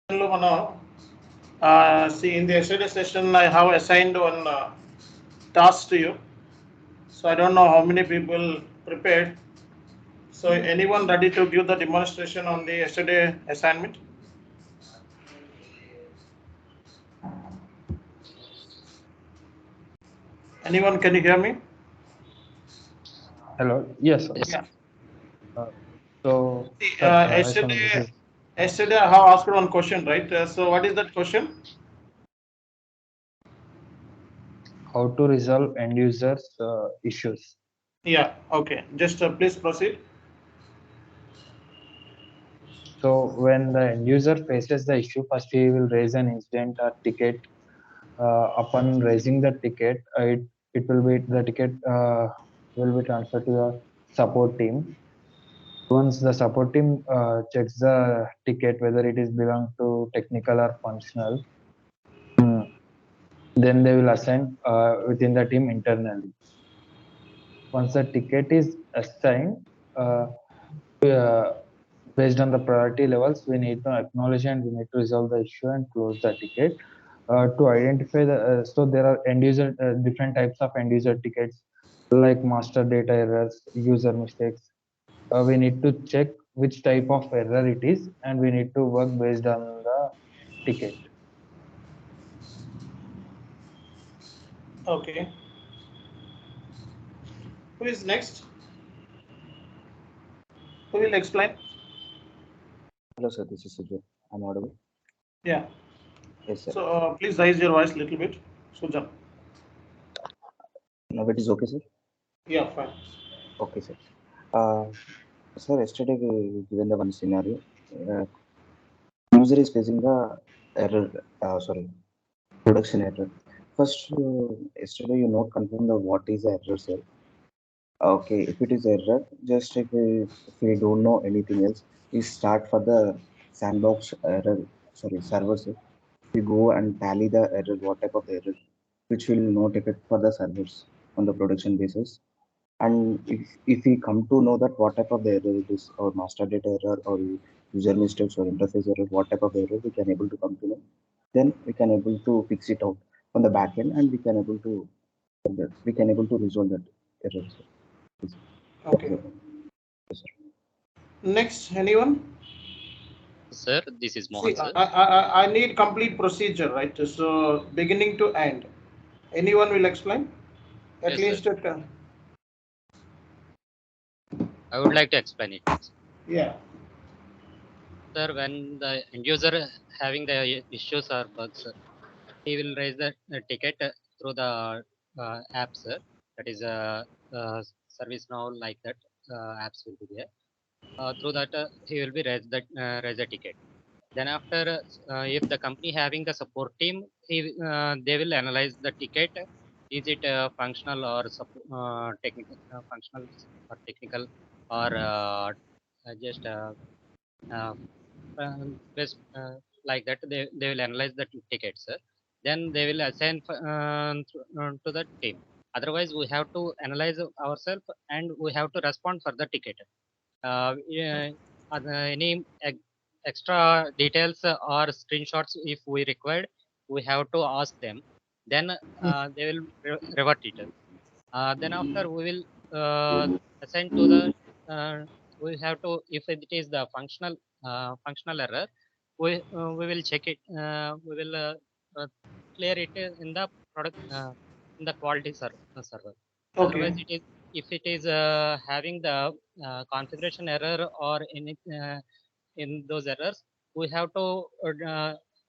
See, in the yesterday session, I have assigned one task to you. So I don't know how many people prepared. So anyone ready to give the demonstration on the yesterday assignment? Anyone, can you hear me? Hello. Yes, sir. Yeah. So, See, sir, yesterday I have asked one question, right? So what is that question? how to resolve end users issues? Yeah. Okay. Just please proceed. So, when the end user faces the issue, first he will raise an incident or ticket. Upon raising the ticket, it will be the ticket will be transferred to the support team. Once the support team checks the ticket whether it is belong to technical or functional, then they will assign within the team internally. Once the ticket is assigned, uh, uh, based on the priority levels, we need to acknowledge and we need to resolve the issue and close the ticket. To identify so there are end user different types of end user tickets like master data errors, user mistakes. We need to check which type of error it is, and we need to work based on the ticket. Okay. Who is next? Who will explain? Hello, sir. This is Sujit. I'm audible. Yeah. Yes, sir. So please raise your voice a little bit, Sujan. Now it is okay, sir. Yeah, fine. Okay, sir. Uh, sir, yesterday we given the one scenario. User is facing the error. Sorry, production error. First, yesterday you not confirm the what is the error, sir. Okay, if it is error, just if we don't know anything else, we start for the sandbox error. Sorry, server, sir. We go and tally the error, what type of error, which will not affect for the servers on the production basis. And if we come to know that what type of the error it is, or master data error, or user mistakes, or interface error, what type of error we can able to come to know, then we can able to fix it out on the back end, and we can able to resolve that error. Okay. Yes, sir. Next, anyone? Sir, this is See, Mohan, sir. I need complete procedure, right? So beginning to end. Anyone will explain? At Yes, sir. least it. I would like to explain it. Yeah. Sir, when the end user having the issues or bugs, he will raise the ticket through the app, sir. That is service now like that apps will be there. Through that, he will be raise the ticket. Then after, if the company having the support team, they will analyze the ticket. Is it functional or technical? Functional or technical, or just uh, best, like that? They will analyze the ticket, sir. Then they will assign to the team. Otherwise, we have to analyze ourselves and we have to respond for the ticket. Yeah, any extra details or screenshots if we required, we have to ask them. Then they will revert it. Then after we will assign to the we have to, if it is the functional error, we will check it. We will clear it in the product in the quality server. Otherwise, Okay. it is, if it is having the configuration error or any in those errors, we have to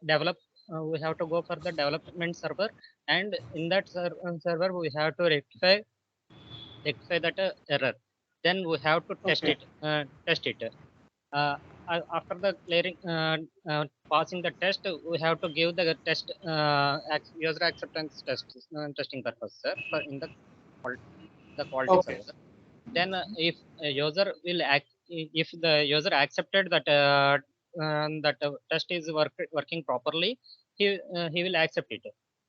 develop. We have to go for the development server, and in that server we have to rectify that error. Then we have to Okay. test it. After the clearing passing the test, we have to give the test user acceptance testing purpose, sir, for in the quality Okay. server. Then if a user will if the user accepted that that test is working properly, he will accept it.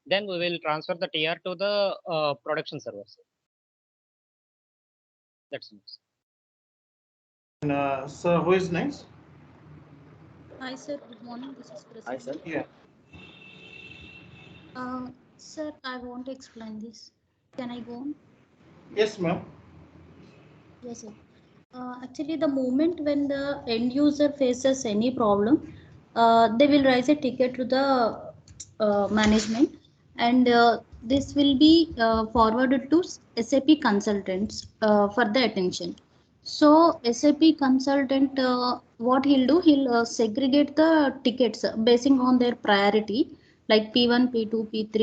Then we will transfer the TR to the production server, sir. That's it. So who is next? Hi sir, good morning. This is Hi, sir. Prasanna. Yeah. Sir, I want to explain this. Can I go on? Yes, ma'am. Yes, sir. Actually, the moment when the end user faces any problem, they will raise a ticket to the management, and this will be forwarded to SAP consultants for the attention. So, SAP consultant, what he'll do, he'll segregate the tickets basing on their priority, like P1, P2, P3,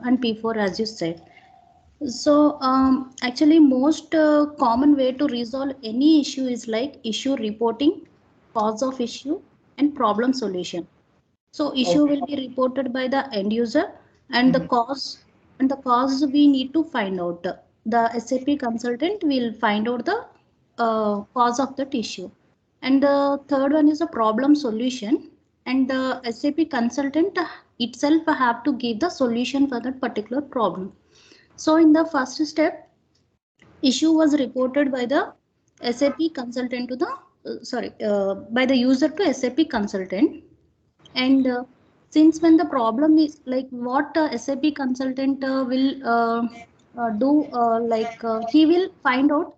and P4, as you said. So, actually, most common way to resolve any issue is like issue reporting, cause of issue, and problem solution. So, issue Okay. will be reported by the end user, and Mhm. the cause we need to find out. The SAP consultant will find out the cause of that issue. And the third one is a problem solution, and the SAP consultant itself have to give the solution for that particular problem. So in the first step, issue was reported by the SAP consultant to the by the user to SAP consultant. And since when the problem is like what SAP consultant will do, he will find out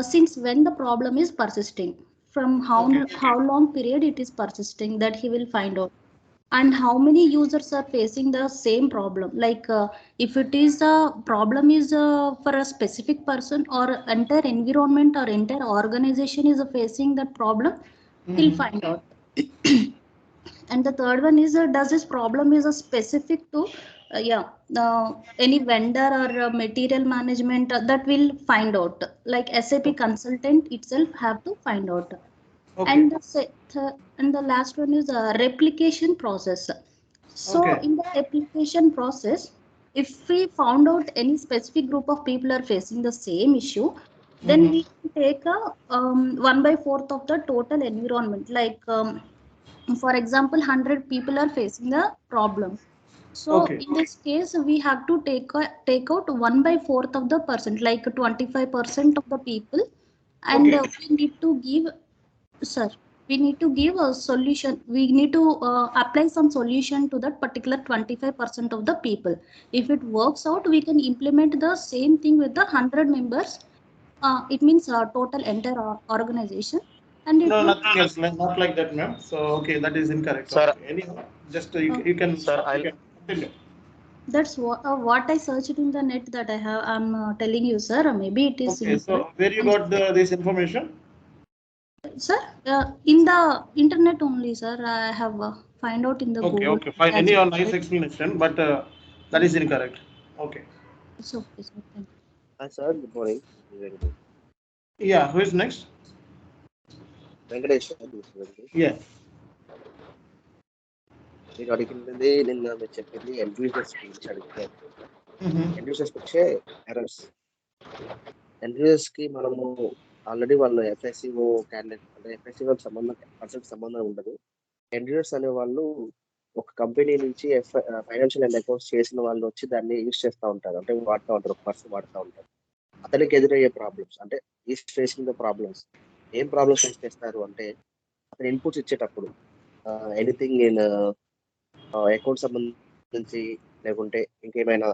since when the problem is persisting, from Okay. how long period it is persisting, that he will find out, and how many users are facing the same problem, if it is a problem is for a specific person, or entire environment or entire organization is facing that problem, he'll Mhm. find out. And the third one is does this problem is a specific to any vendor or material management, that will find out, like SAP consultant itself have to find out. Okay. And and the last one is a replication process. So Okay. in the replication process, if we found out any specific group of people are facing the same issue, then Mhm. we can take a 1 by 4th of the total environment, for example 100 people are facing the problem. So Okay. in this case we have to take out 1 by 4th of the percent, like 25% of the people, and Okay. we need to give, sir, we need to give a solution, we need to apply some solution to that particular 25% of the people. If it works out, we can implement the same thing with the 100 members. It means total entire organization, and it No, will nothing else. Not like that, ma'am. So, okay, that is incorrect. Sir, Okay. Anyhow, just uh, you can sir, stop. You I'll can continue. that's what I searched in the net, that I'm telling you, sir. Maybe it is Okay. incorrect. So, where you I'm got sorry. this information? Sir, in the internet only, sir. I have find out in the Okay. Google Okay. Fine. as Any you nice said. explanation, but that Yeah, is incorrect. Okay. it's okay, sir. Thank you. Hi, sir. Good morning. Very good. Yeah. Who is next? Venkatesh, sir. This is Venkatesh. Yeah. మీరు అడిగినది నిన్న మీరు చెప్పింది end users గురించి అడిగారు. Mm-hmm. End users వచ్చే errors. End users కి మనము already వాళ్ళు ఎఫ్ఎస్సిఓ క్యాండిడేట్ అంటే ఎఫ్ఎస్సిఓ సంబంధం ఉండదు. ఎండ్ యూజర్స్ అనే వాళ్ళు ఒక కంపెనీ నుంచి ఫైనాన్షియల్ అండ్ అకౌంట్స్ చేసిన వాళ్ళు వచ్చి దాన్ని యూజ్ చేస్తూ ఉంటారు, అంటే వాడుతూ ఉంటారు, ఒక పర్సన్ వాడుతూ ఉంటారు. అతనికి ఎదురయ్యే ప్రాబ్లమ్స్ అంటే ఈస్ ఫేసింగ్ ద ప్రాబ్లమ్స్. ఏం ప్రాబ్లమ్స్ ఫేస్ చేస్తారు అంటే అతను ఇన్పుట్స్ ఇచ్చేటప్పుడు ఎనీథింగ్ ఇన్ అకౌంట్ సంబంధించి లేకుంటే ఇంకేమైనా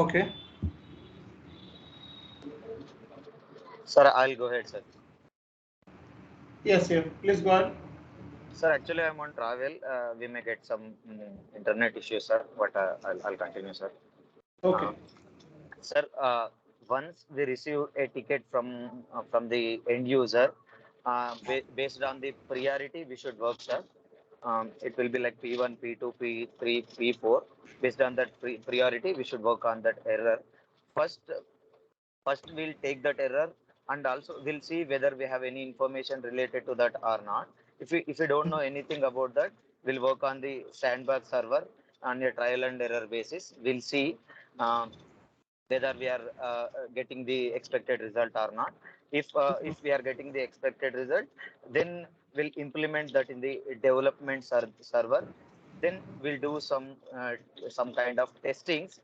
Okay. sir, I'll go ahead, sir. Yes. Yeah. Please go ahead. Sir, actually, I'm on travel. We may get some internet issues, sir, but I'll continue, sir. Okay. Sir, once we receive a ticket from the end user, based on the priority, we should work, sir. It will be like P1, P2, P3, P4. Based on that priority, we should work on that error. First, first we'll take that error, and also we'll see whether we have any information related to that or not. If we don't know anything about that, we'll work on the sandbox server on a trial and error basis. We'll see um, whether we are getting the expected result or not. If we are getting the expected result, then we'll implement that in the development server. then we'll do some kind of testings.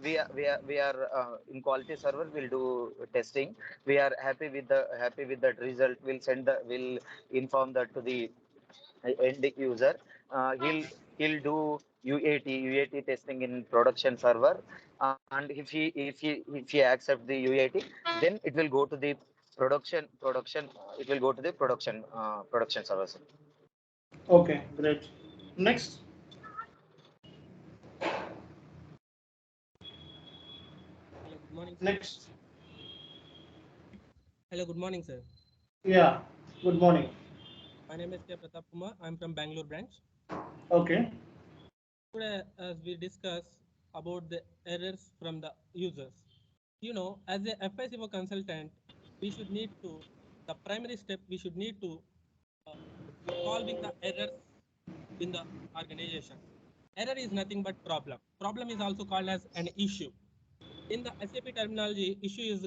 We are in quality server. We'll do testing. We are happy with that result. We'll inform that to the end user. He'll do UAT testing in production server, and if he accept the UAT, then it will go to the production. It will go to the production server. Okay, great. Next. Hello, good morning, sir. Next. Hello, good morning, sir. Yeah, good morning. My name is K. Pratap Kumar. I'm from Bangalore branch. Okay. Today, as we discuss about the errors from the users, as a FICO consultant, we should need to, the primary step, we should need to solving the errors in the organization. Error is nothing but problem. Problem is also called as an issue. In the SAP terminology, issue is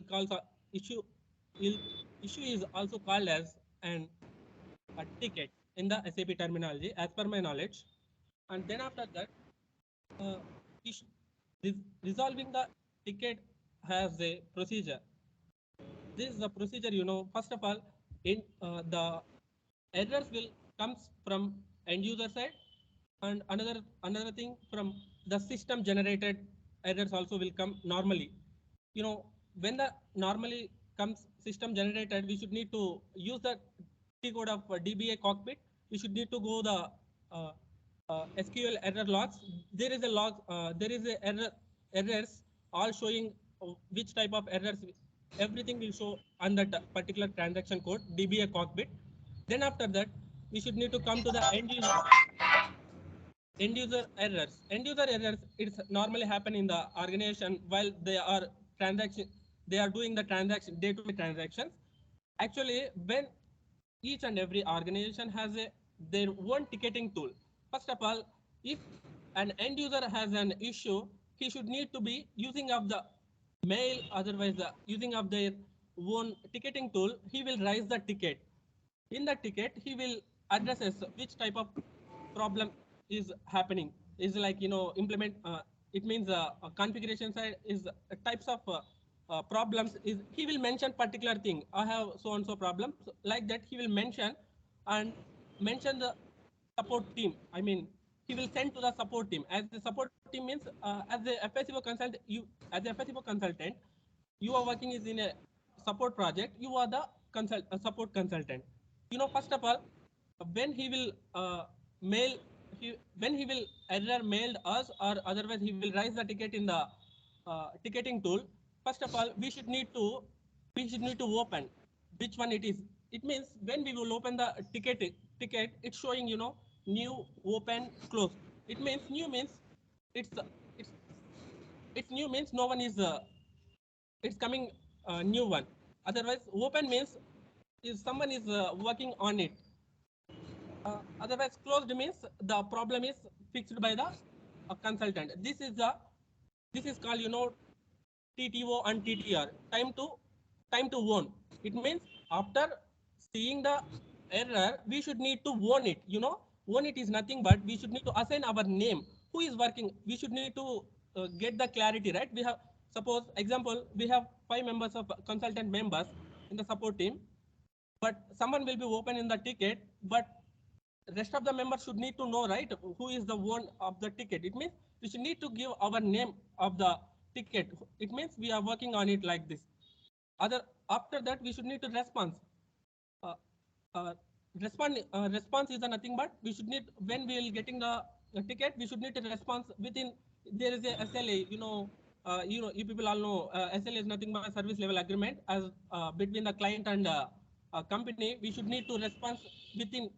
also called as a ticket in the SAP terminology, as per my knowledge. And then after that, resolving the ticket has a procedure. This is the procedure, first of all, the errors will comes from end user side, and another thing from the system generated errors also will come normally. When the normally comes system generated, we should need to use the T code of DBA cockpit. We should need to go the SQL error logs. There is a log. There is a errors all showing which type of errors. Everything will show on that particular transaction code DBA cockpit. Then after that, we should need to come to the end user errors. End user errors, it's normally happen in the organization while they are doing the transaction, day-to-day transactions. Actually, when each and every organization has their own ticketing tool. First of all, if an end user has an issue, he should need to be using of the mail, otherwise using of their own ticketing tool. He will raise the ticket. In the ticket, he will address which type of problem is happening. Is like implement. It means configuration side is types of problems. Is he will mention particular thing. I have so and so problem. So like that, he will mention and mention the support team. I mean, he will send to the support team. As the support team means as a FICO consultant, you are working is in a support project. You are the support consultant. First of all, when he will when he will either mailed us or otherwise he will raise the ticket in the ticketing tool. First of all, we should need to open which one it is. It means when we will open the ticket, it's showing new, open, close. It means new means it's new means no one is it's coming new one. Otherwise, open means is someone is working on it. Otherwise, closed means the problem is fixed by the consultant. This is called TTO and TTR, time to own. It means after seeing the error, we should need to own it. Own it is nothing but we should need to assign our name. Who is working? We should need to get the clarity, right? We have, suppose example, we have 5 members of consultant members in the support team, but someone will be open in the ticket, but rest of the members should need to know, right, who is the one of the ticket. It means we should need to give our name of the ticket. It means we are working on it like this. After that, we should need to response. Response is nothing but we should need, when we will getting the ticket, we should need to response within. There is a SLA. You people all know SLA is nothing but a service level agreement as between the client and company. We should need to respond within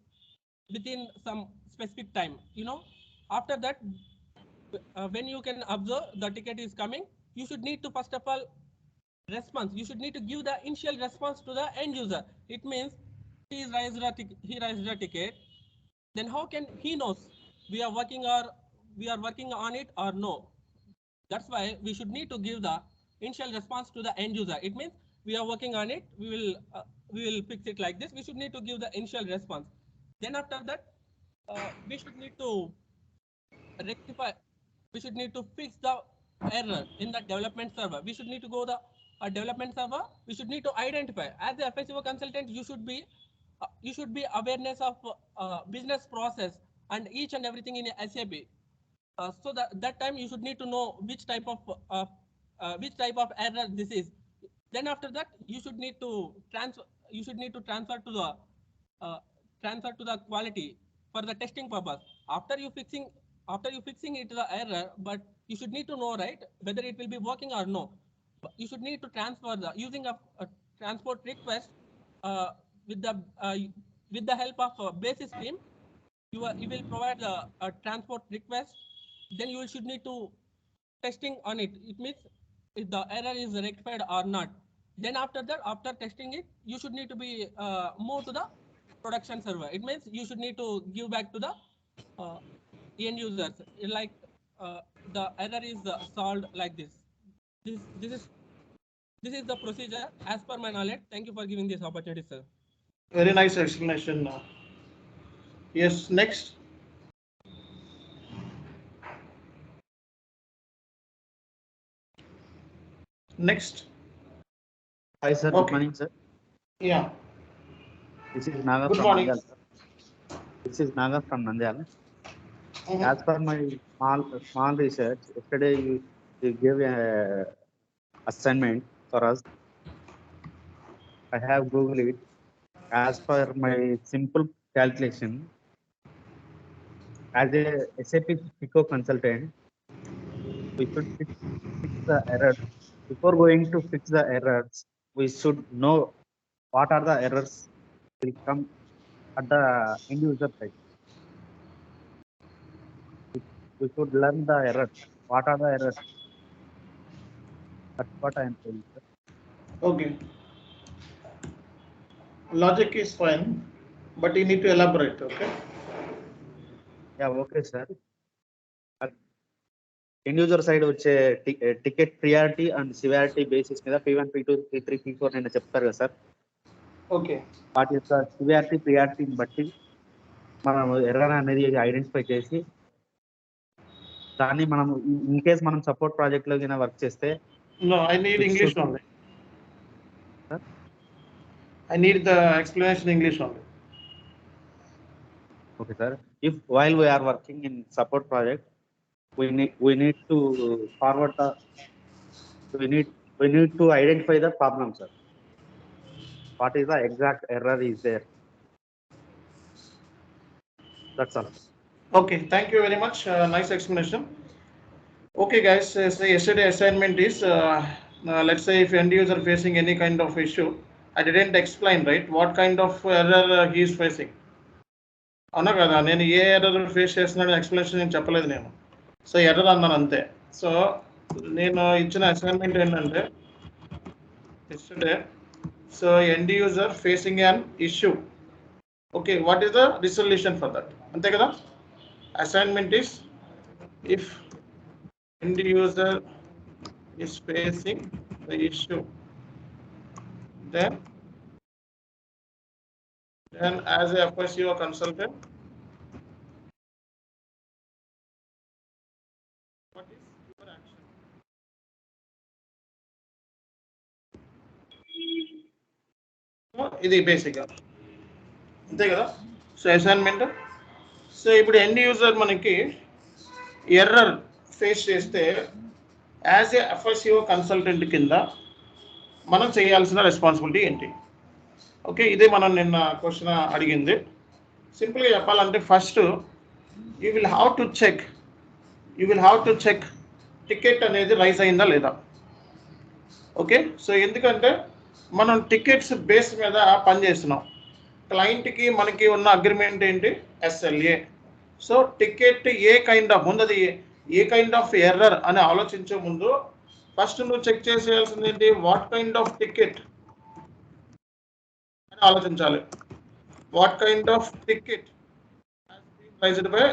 some specific time. After that, when you can observe the ticket is coming, you should need to first of all response. You should need to give the initial response to the end user. It means he raised the ticket. Then how can he knows we are working on it or no? That's why we should need to give the initial response to the end user. It means we are working on it. We will fix it like this. We should need to give the initial response. Then after that, we should need to rectify, we should need to fix the error in the development server. We should need to go the development server. We should need to identify. As the FICO consultant, you should be awareness of business process and each and everything in SAP. So that time you should need to know which type of error this is. Then after that you should need to transfer to the quality for the testing purpose. After you fixing it the error, but you should need to know, right, whether it will be working or no. You should need to transfer the using a transport request with the help of a basis stream. You will provide a transport request. Then you should need to testing on it. It means if the error is rectified or not. Then after that, after testing it, you should need to be move to the production server. It means you should need to give back to the end users. Like the error is solved like this. This is the procedure as per my knowledge. Thank you for giving this opportunity, sir. Very nice explanation. Yes, next. Next. Hi, sir. Okay. Good morning, sir. Yeah. This is Naga Good from morning. Nandyal, sir. This is Naga from Nandyal. Mhm. As per my small research, yesterday you gave a assignment for us. I have Googled it. As per my simple calculation, as a SAP FICO consultant, we should fix the errors. Before going to fix the errors, we should know what are the errors will come at the end user side. We should learn the errors. What are the errors? That's what I am saying, sir. Okay. Logic is fine, but you need to elaborate. Okay. Yeah, okay, sir. End user side వచ్చే ticket priority and severity basis మీద P1, P2, P3, P4 నేను చెప్తారు కదా sir. Okay. వాటి యొక్క severity ప్రియారిటీని బట్టి మనం error అనేది ఐడెంటిఫై చేసి దాన్ని మనం ఇన్ కేస్ మనం సపోర్ట్ ప్రాజెక్ట్ లో కింద వర్క్ చేస్తే No, I need English only. Huh? I need the explanation in English only. Okay, sir. If while we are working in support project, we need to forward the we need to identify the problem, sir. What is the exact error is there? That's all. Okay, thank you very much. Nice explanation. Okay, guys. So yesterday assignment is let's say if end user facing any kind of issue, I didn't explain, right, what kind of error he is facing. అవునా కదా, నేను ఏ error face చేస్తున్నాను explanation నేను చెప్పలేదు నేను. So error అన్నాను అంతే. So నేను ఇచ్చిన అసైన్మెంట్ ఏంటంటే yesterday, so end user facing an issue. Okay, what is the resolution for that? అంతే కదా. Assignment is if end user is facing the issue, then as a FICO consultant, what is your action? So ఇది బేసిక్గా అంతే కదా. So assignment. So ఇప్పుడు end user మనకి error face చేస్తే as a FICO consultant కింద మనం చేయాల్సిన రెస్పాన్సిబిలిటీ ఏంటి? ఓకే, ఇదే మనం నిన్న క్వశ్చన్ అడిగింది. సింపుల్గా చెప్పాలంటే first you will have to check ticket అనేది రైజ్ అయిందా లేదా. ఓకే, సో ఎందుకంటే మనం టికెట్స్ బేస్ మీద పనిచేస్తున్నాం. క్లయింట్కి మనకి ఉన్న అగ్రిమెంట్ ఏంటి? SLA. So ticket A kind of error అని ఆలోచించే ముందు ఫస్ట్ నువ్వు చెక్ చేసేయాల్సింది ఏంటి? వాట్ కైండ్ ఆఫ్ టికెట్ అని ఆలోచించాలి. What kind of ticket has been raised by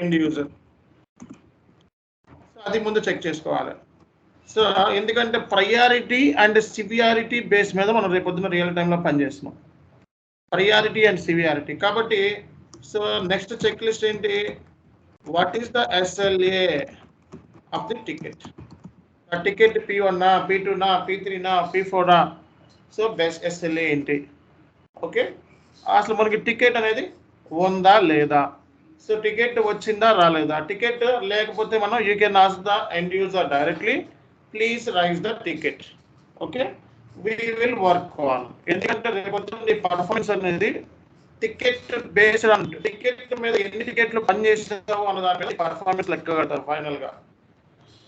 end user. So అది ముందు చెక్ చేసుకోవాలి. సో ఎందుకంటే ప్రయారిటీ అండ్ సివియారిటీ బేస్ మీద మనం రేపొద్దున రియల్ టైంలో పనిచేస్తున్నాం. ప్రయారిటీ అండ్ సివియారిటీ కాబట్టి సో నెక్స్ట్ చెక్ లిస్ట్ ఏంటి? What is the SLA of the ticket? ఆ ticket P1 P2 P3 P4 so best SLA ఏంటి? ఓకే, అసలు మనకి టికెట్ అనేది ఉందా లేదా? సో టికెట్ వచ్చిందా రాలేదా? టికెట్ లేకపోతే మనం you can ask the end user directly, please raise the ticket. Okay, we will work on. ఎందుకంటే రేపు నీ పర్ఫార్మెన్స్ అనేది టికెట్ బేస్డ్ అంట. టికెట్ మీద ఎన్ని టికెట్లు పనిచేసావు అన్న దాని మీద పర్ఫార్మెన్స్ లెక్క కడతారు ఫైనల్గా.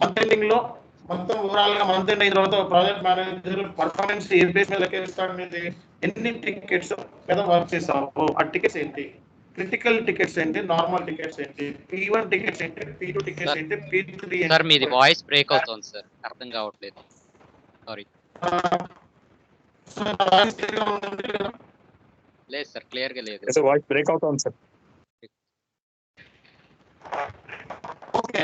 మంత్ ఎండింగ్లో మొత్తం ఓవరాల్గా మంత్ ఎండ్ అయిన తర్వాత ప్రాజెక్ట్ మేనేజర్ పర్ఫార్మెన్స్ ఏ బేస్ మీద లెక్క ఇస్తాడు అనేది, ఎన్ని టికెట్స్ మీద వర్క్ చేసావు, ఆ టికెట్స్ ఏంటి, క్రిటికల్ టికెట్స్ ఏంటి, నార్మల్ టికెట్స్ ఏంటి, P1 టికెట్స్ ఏంటి, P2 టికెట్స్ ఏంటి, P3 సార్ మీది వాయిస్ బ్రేక్ అవుతుంది సార్, అర్థం కావట్లేదు. సారీ. లేదు సార్, క్లియర్ గా లేదు. వాయిస్ బ్రేక్ అవుతుంది సార్. ఓకే,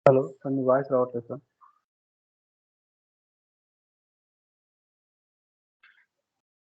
హలో, కొన్ని వాయిస్ రావట్లేదు సార్.